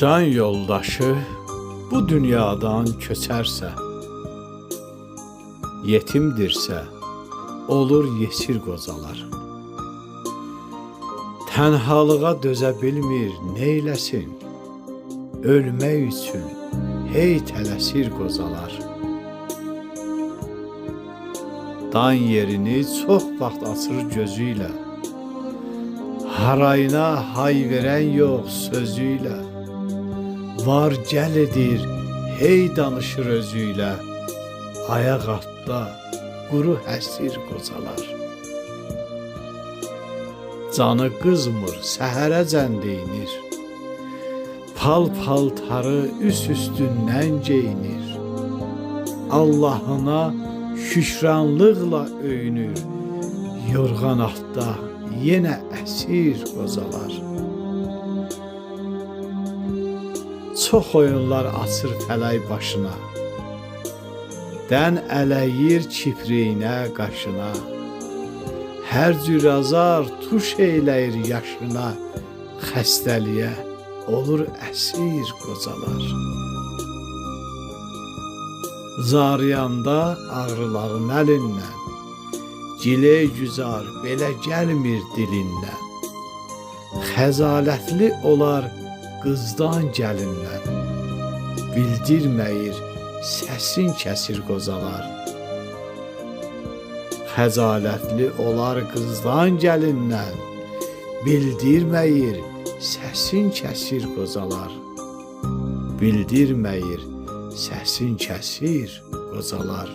Can yoldaşı bu dünyadan köçərsə, yetimdirsə, olur yesir qocalar. Tənhalığa dözə bilmir, neyləsin? Ölmək üçün hey tələsir qocalar. Dan yerini çox vaxt açır gözüylə, harayına hay verən yox sözüylə. Var gəl edir, hey danışır özüylə, ayaq altda quru həsir qocalar. Canı qızmır, səhərəcən deyinir, pal-paltarı üst-üstündən geyinir. Allahına şükranlıqla öyünür, yorğan altda yenə əsir qocalar. Çox oyunlar açır fələk başına, dən ələyir kipriyinə, qaşına. Hər cür azar tuş eyləyir yaşına, xəstəliyə olur əsir qocalar. Zarıyanda ağrıların əlindən, gilə güzar belə gəlmir dilindən. Xəzalətli olar qızdan gəlindən, bildirməyir səsin kəsir qocalar. Xəzalətli olar qızdan gəlindən, bildirməyir səsin kəsir qocalar. Bildirməyir səsin kəsir qocalar.